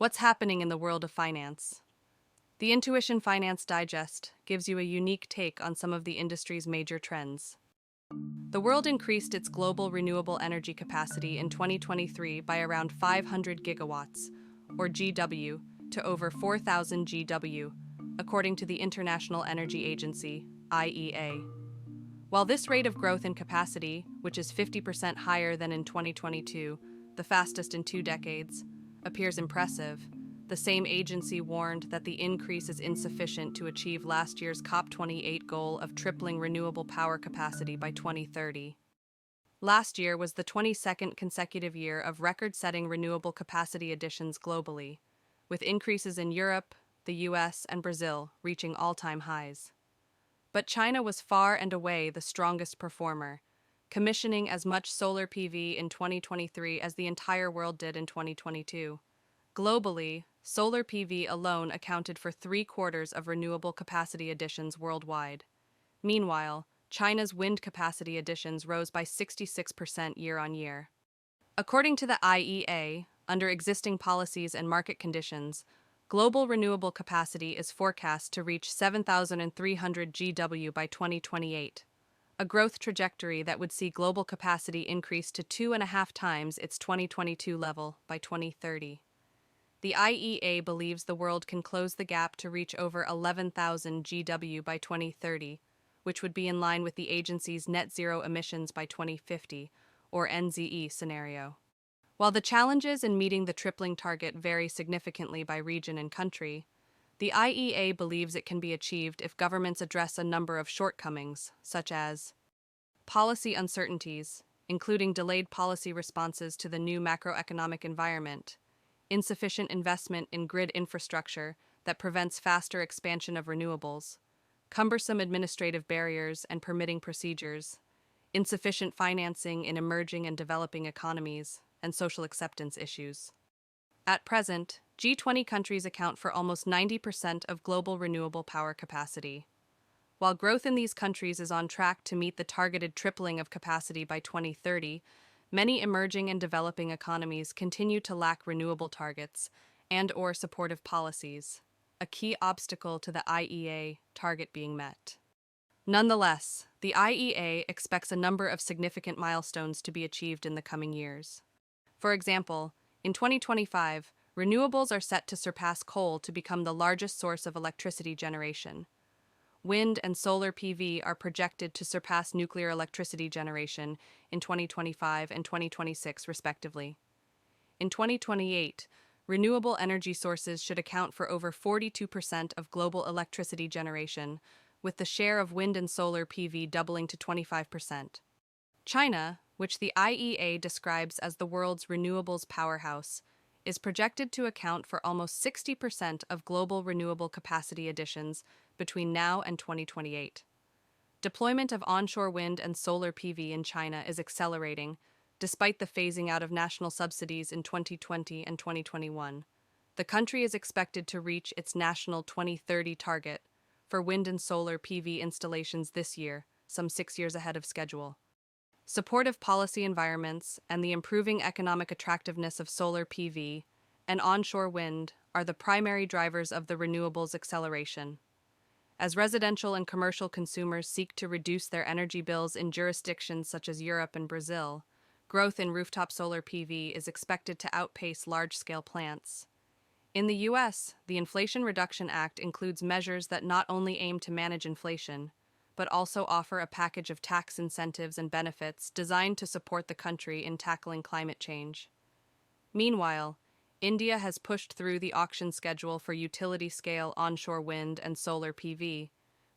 What's happening in the world of finance? The Intuition Finance Digest gives you a unique take on some of the industry's major trends. The world increased its global renewable energy capacity in 2023 by around 500 gigawatts, or GW, to over 4,000 GW, according to the International Energy Agency, IEA. While this rate of growth in capacity, which is 50% higher than in 2022, the fastest in 2 decades, appears impressive, the same agency warned that the increase is insufficient to achieve last year's COP28 goal of tripling renewable power capacity by 2030. Last year was the 22nd consecutive year of record-setting renewable capacity additions globally, with increases in Europe, the US, and Brazil reaching all-time highs. But China was far and away the strongest performer, commissioning as much solar PV in 2023 as the entire world did in 2022. Globally, solar PV alone accounted for 3/4 of renewable capacity additions worldwide. Meanwhile, China's wind capacity additions rose by 66% year-on-year. According to the IEA, under existing policies and market conditions, global renewable capacity is forecast to reach 7,300 GW by 2028, a growth trajectory that would see global capacity increase to 2.5 times its 2022 level by 2030. The IEA believes the world can close the gap to reach over 11,000 GW by 2030, which would be in line with the agency's net zero emissions by 2050, or NZE scenario. While the challenges in meeting the tripling target vary significantly by region and country, the IEA believes it can be achieved if governments address a number of shortcomings, such as policy uncertainties, including delayed policy responses to the new macroeconomic environment, insufficient investment in grid infrastructure that prevents faster expansion of renewables, cumbersome administrative barriers and permitting procedures, insufficient financing in emerging and developing economies, and social acceptance issues. At present, G20 countries account for almost 90% of global renewable power capacity. While growth in these countries is on track to meet the targeted tripling of capacity by 2030, many emerging and developing economies continue to lack renewable targets and/or supportive policies, a key obstacle to the IEA target being met. Nonetheless, the IEA expects a number of significant milestones to be achieved in the coming years. For example, in 2025, renewables are set to surpass coal to become the largest source of electricity generation. Wind and solar PV are projected to surpass nuclear electricity generation in 2025 and 2026, respectively. In 2028, renewable energy sources should account for over 42% of global electricity generation, with the share of wind and solar PV doubling to 25%. China, which the IEA describes as the world's renewables powerhouse, is projected to account for almost 60% of global renewable capacity additions between now and 2028. Deployment of onshore wind and solar PV in China is accelerating, despite the phasing out of national subsidies in 2020 and 2021. The country is expected to reach its national 2030 target for wind and solar PV installations this year, some 6 years ahead of schedule. Supportive policy environments and the improving economic attractiveness of solar PV and onshore wind are the primary drivers of the renewables acceleration. As residential and commercial consumers seek to reduce their energy bills in jurisdictions such as Europe and Brazil, growth in rooftop solar PV is expected to outpace large-scale plants. In the US, the Inflation Reduction Act includes measures that not only aim to manage inflation, but also offer a package of tax incentives and benefits designed to support the country in tackling climate change. Meanwhile, India has pushed through the auction schedule for utility-scale onshore wind and solar PV,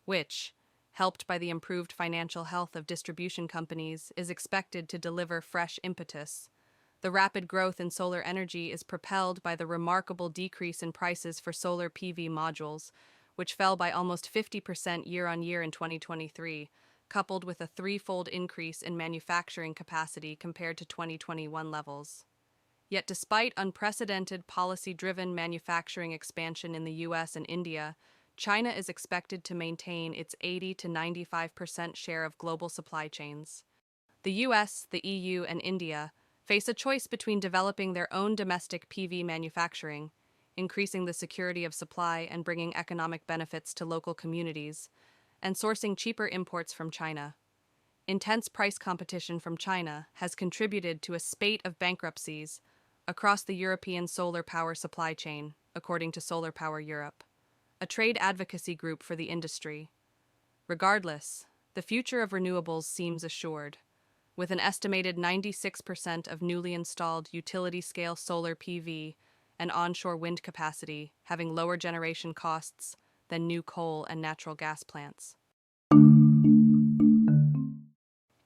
which, helped by the improved financial health of distribution companies, is expected to deliver fresh impetus. The rapid growth in solar energy is propelled by the remarkable decrease in prices for solar PV modules, which fell by almost 50% year-on-year in 2023, coupled with a threefold increase in manufacturing capacity compared to 2021 levels. Yet despite unprecedented policy-driven manufacturing expansion in the US and India, China is expected to maintain its 80 to 95% share of global supply chains. The US, the EU, and India face a choice between developing their own domestic PV manufacturing increasing the security of supply and bringing economic benefits to local communities, and sourcing cheaper imports from China. Intense price competition from China has contributed to a spate of bankruptcies across the European solar power supply chain, according to Solar Power Europe, a trade advocacy group for the industry. Regardless, the future of renewables seems assured, with an estimated 96% of newly installed utility-scale solar PV and onshore wind capacity having lower generation costs than new coal and natural gas plants.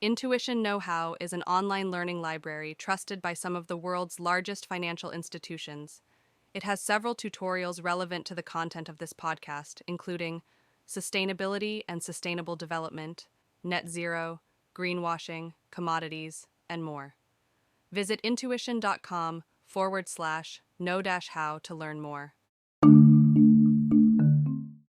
Intuition Know-How is an online learning library trusted by some of the world's largest financial institutions. It has several tutorials relevant to the content of this podcast, including sustainability and sustainable development, net zero, greenwashing, commodities, and more. Visit intuition.com/know-how to learn more.